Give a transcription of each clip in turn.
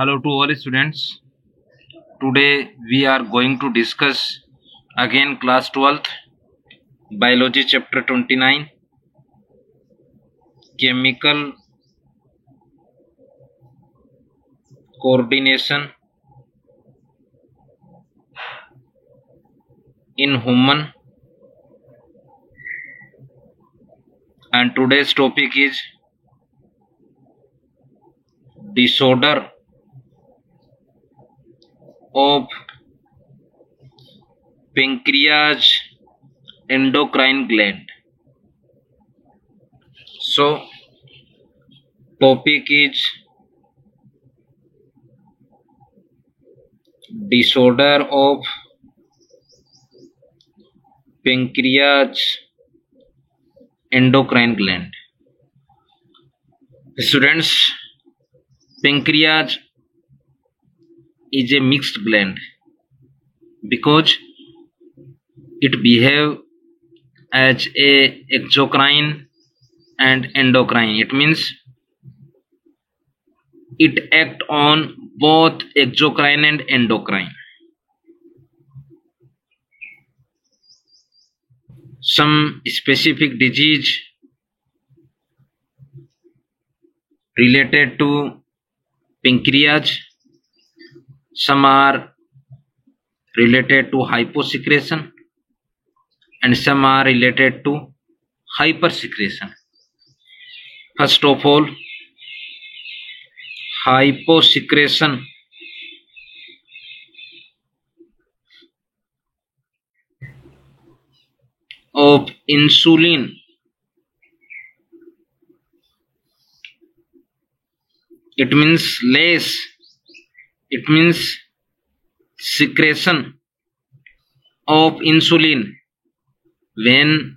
Hello to all students. Today we are going to discuss again class 12th biology chapter 29 chemical coordination in human, and today's topic is disorder of pancreas endocrine gland. So topic is disorder of pancreas endocrine gland. Students, pancreas is a mixed gland because it behave as a exocrine and endocrine. It means it act on both exocrine and endocrine. Some specific disease related to pancreas, some are related to hyposecretion and some are related to hypersecretion. First of all, hyposecretion of insulin it means secretion of insulin. When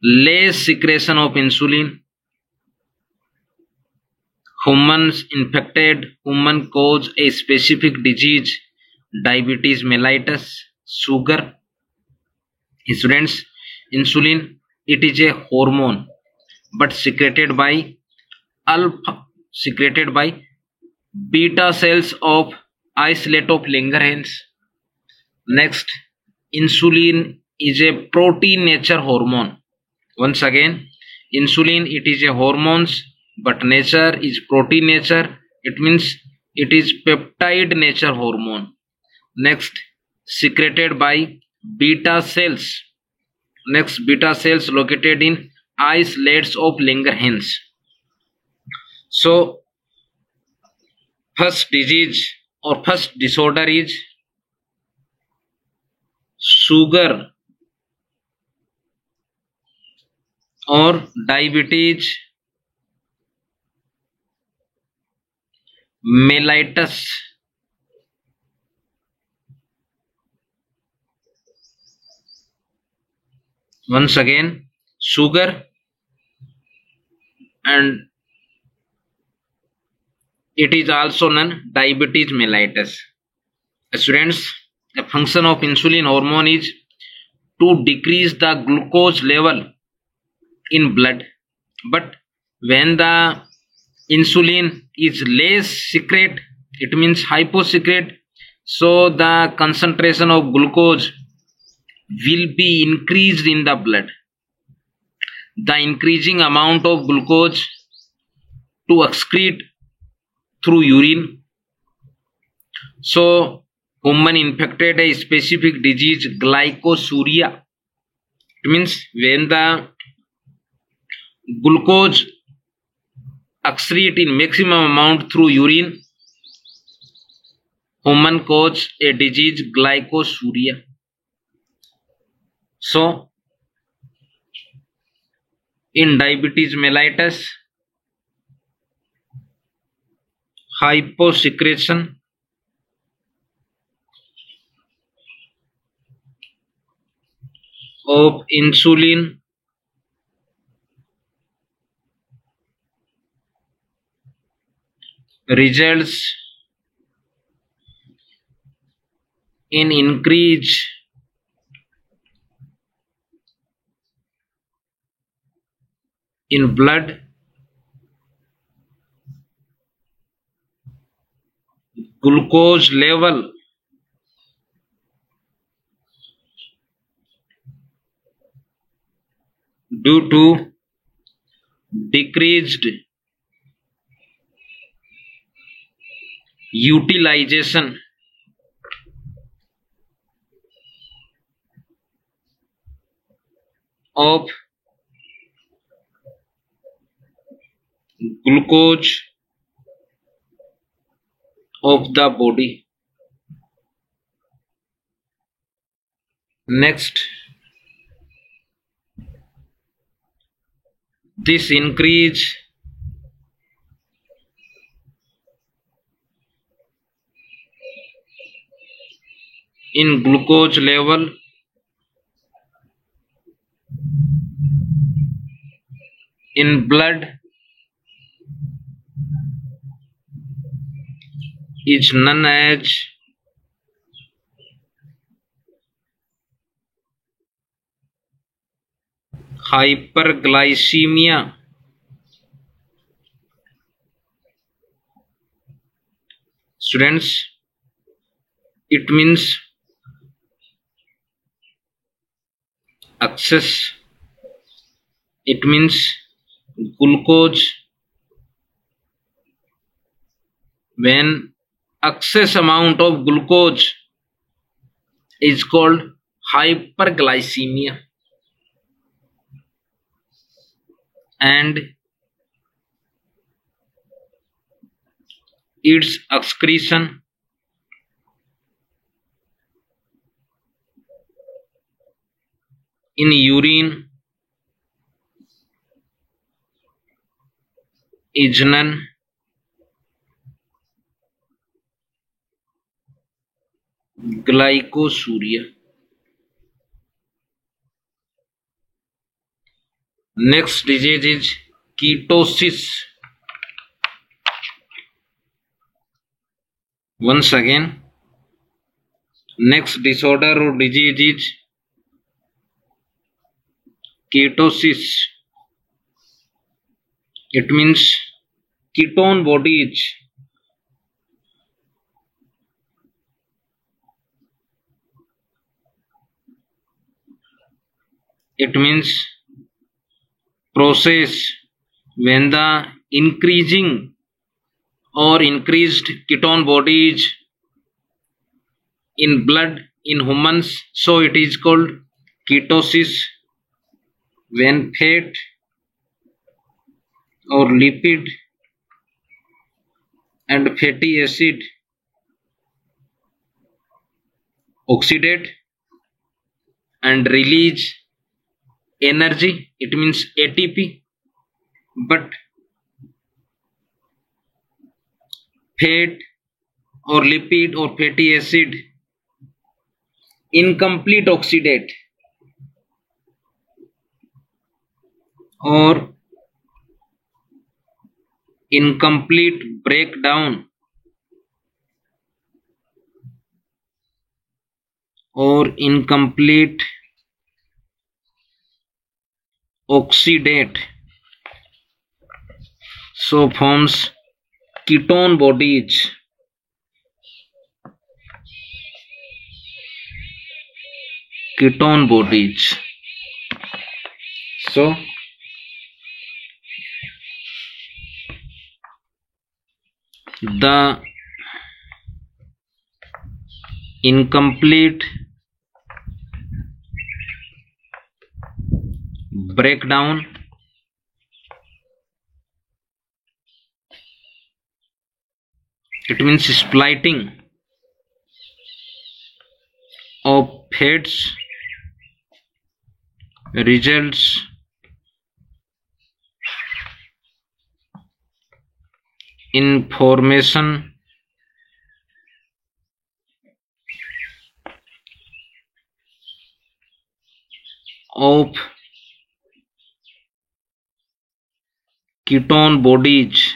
less secretion of insulin, infected human cause a specific disease, diabetes mellitus, sugar. Students, insulin, it is a hormone but secreted by beta cells of islets of Langerhans. Next, insulin is a protein nature hormone. Once again, insulin, it is a hormones but nature is protein nature. It means it is peptide nature hormone. Next, secreted by beta cells. Next, beta cells located in islets of Langerhans. So first disease or first disorder is sugar or diabetes mellitus. Once again, sugar and it is also known diabetes mellitus. Students, a function of insulin hormone is to decrease the glucose level in blood, but when the insulin is less secrete, it means hyposecrete, so the concentration of glucose will be increased in the blood. The increasing amount of glucose to excrete through urine. So human infected a specific disease, glycosuria. It means when the glucose excrete in maximum amount through urine, human cause a disease, glycosuria. So in diabetes mellitus, hyposecretion of insulin results in increase in blood glucose level due to decreased utilization of glucose of the body. Next, this increase in glucose level in blood is known as hyperglycemia. Students, it means excess. It means glucose. When excess amount of glucose is called hyperglycemia, and its excretion in urine is known glycosuria. Next disease is ketosis. Once again, next disorder or disease is ketosis. It means ketone bodies. It means process when the increasing or increased ketone bodies in blood in humans, so it is called ketosis. When fat or lipid and fatty acid oxidate and release energy, it means ATP, but fat or lipid or fatty acid incomplete oxidate or incomplete breakdown or incomplete oxidate, so forms ketone bodies. Ketone bodies. So the incomplete breakdown it means splitting of fats results in formation of ketone bodies.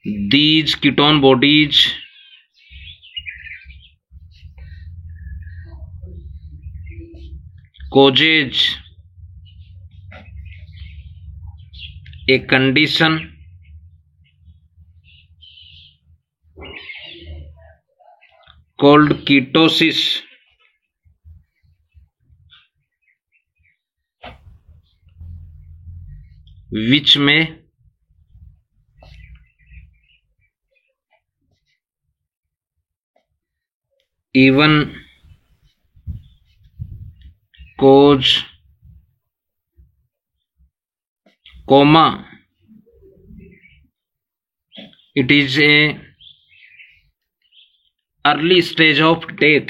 These ketone bodies causes a condition called ketosis, which may even cause coma. It is a early stage of death,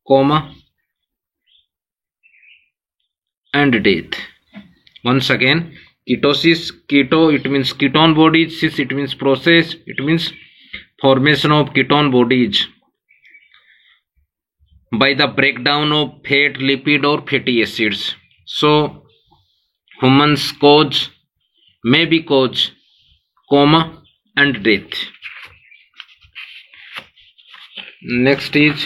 coma and death. Once again, ketosis, keto it means ketone bodies, cis it means process, it means formation of ketone bodies by the breakdown of fat, lipid or fatty acids. So humans may be cause coma and death. Next is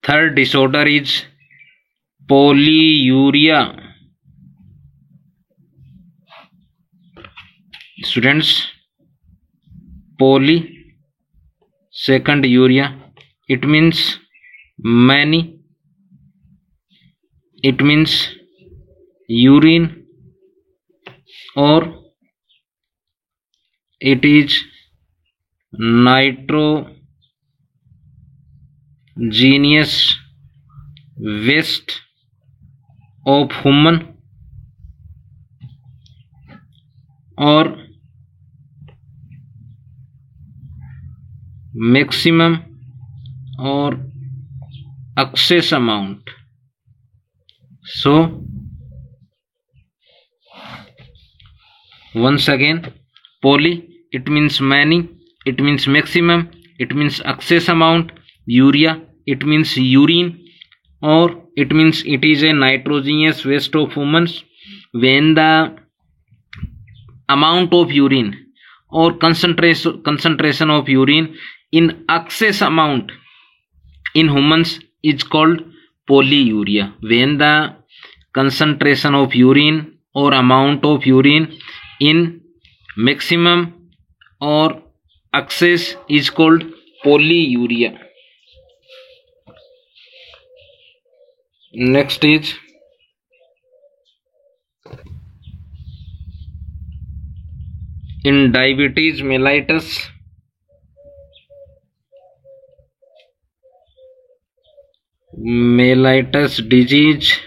third disorder is polyuria. Students, poly, second urea, it means many, it means urine, or it is nitrogenous waste of human or maximum or excess amount. So once again, poly it means many, it means maximum, it means excess amount, urea it means urine, or it means it is a nitrogenous waste of humans. When the amount of urine or concentration of urine in excess amount in humans is called polyuria. When the concentration of urine or amount of urine in maximum or excess is called polyuria. Next is in diabetes mellitus, disease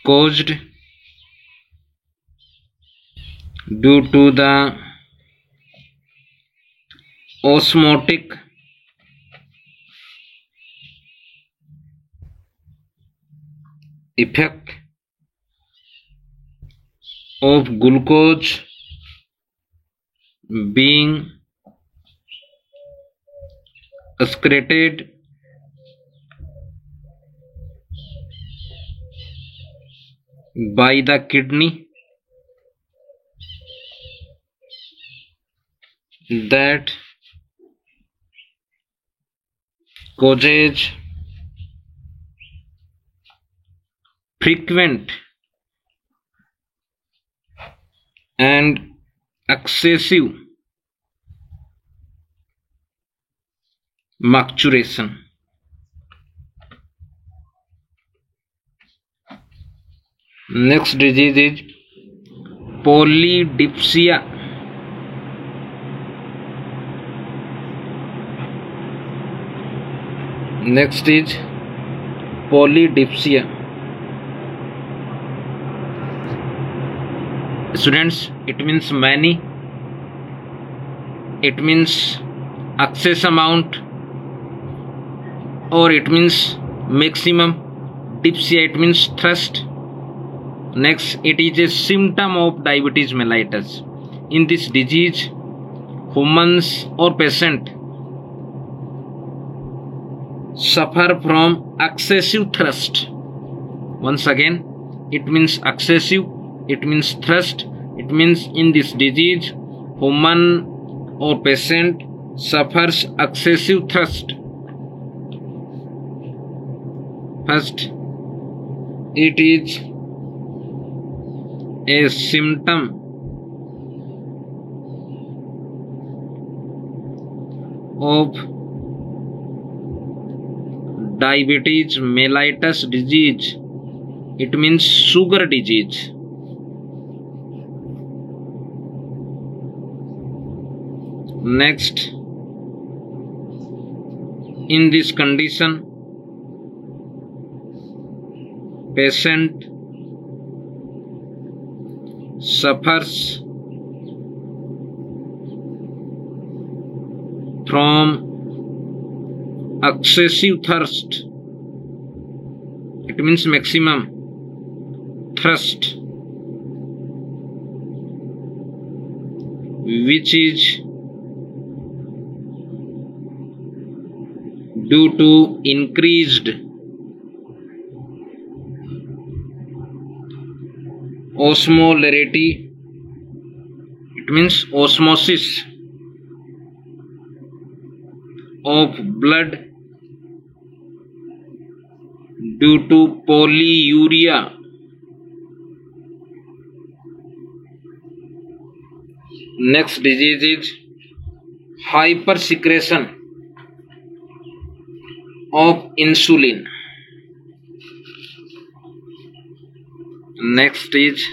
caused due to the osmotic effect of glucose being excreted by the kidney that causes frequent and excessive maturation. Next disease is polydipsia. Next is polydipsia. Students, it means many, it means excess amount, or it means maximum. Dipsia it means thirst. Next, it is a symptom of diabetes mellitus. In this disease, humans or patient suffer from excessive thirst. Once again, it means excessive, it means thirst. It means in this disease, human or patient suffers excessive thirst. First, it is a symptom of diabetes mellitus disease. It means sugar disease. Next, in this condition, patient suffers from excessive thirst. It means maximum thirst, which is due to increased osmolarity. It means osmosis of blood due to polyuria. Next disease is hypersecretion of insulin. Next is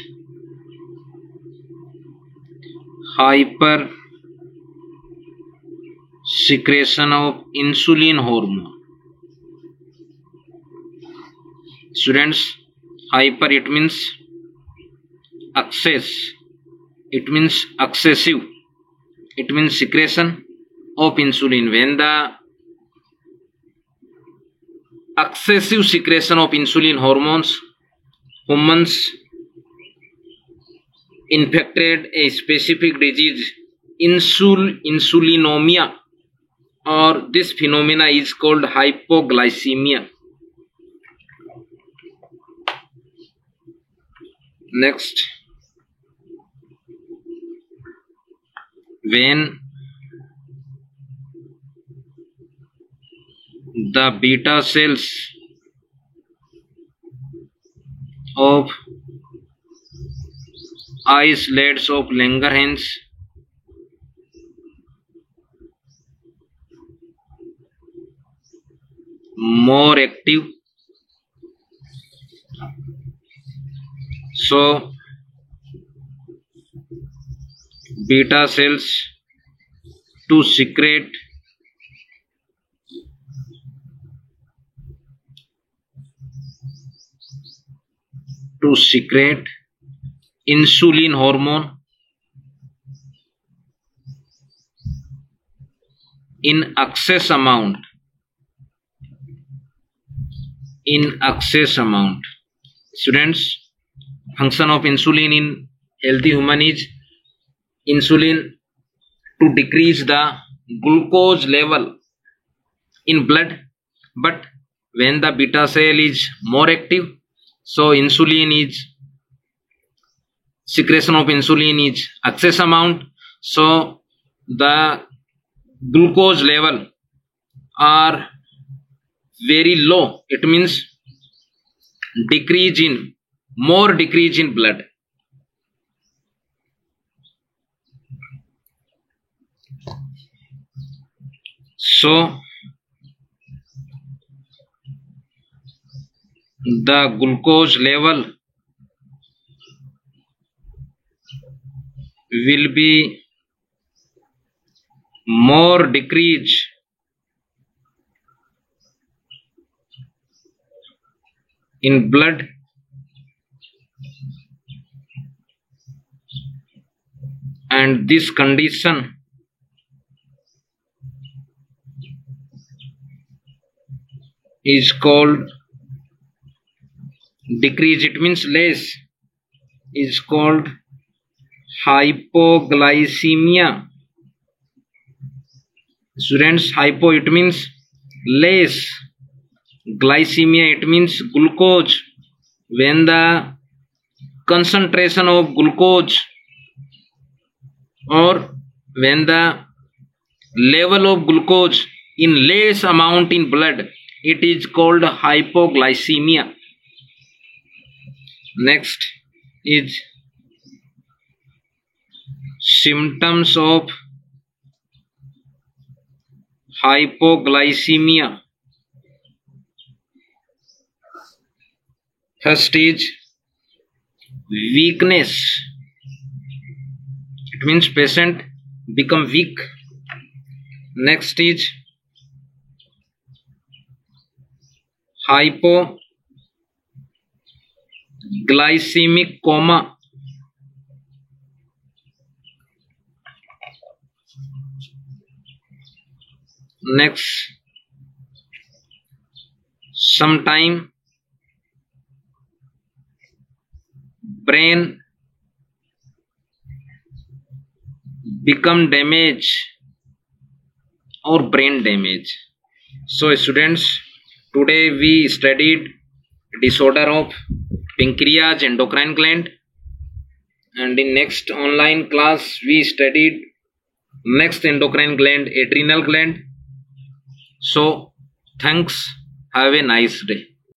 hypersecretion of insulin hormone. Students, hyper it means excess, it means excessive, it means secretion of insulin. When the excessive secretion of insulin hormones, humans infected a specific disease, insulinomia, or this phenomena is called hypoglycemia. Next, when the beta cells of islets of Langerhans more active, so beta cells to secrete insulin hormone in excess amount. Students, function of insulin in healthy human is insulin to decrease the glucose level in blood, but when the beta cell is more active, so insulin is secretion of insulin is excess amount, so the glucose level are very low. It means more decrease in blood. So the glucose level will be more decreased in blood, and this condition is called decrease, it means less, is called hypoglycemia. Students, hypo it means less, glycemia it means glucose. When the concentration of glucose or when the level of glucose in less amount in blood, it is called hypoglycemia. Next is symptoms of hypoglycemia. First is weakness. It means patient become weak. Next is hypoglycemic coma. Next, sometime brain become damage or brain damage. So students, today we studied disorder of pancreas endocrine gland, and in next online class we studied next endocrine gland, adrenal gland. So thanks, have a nice day.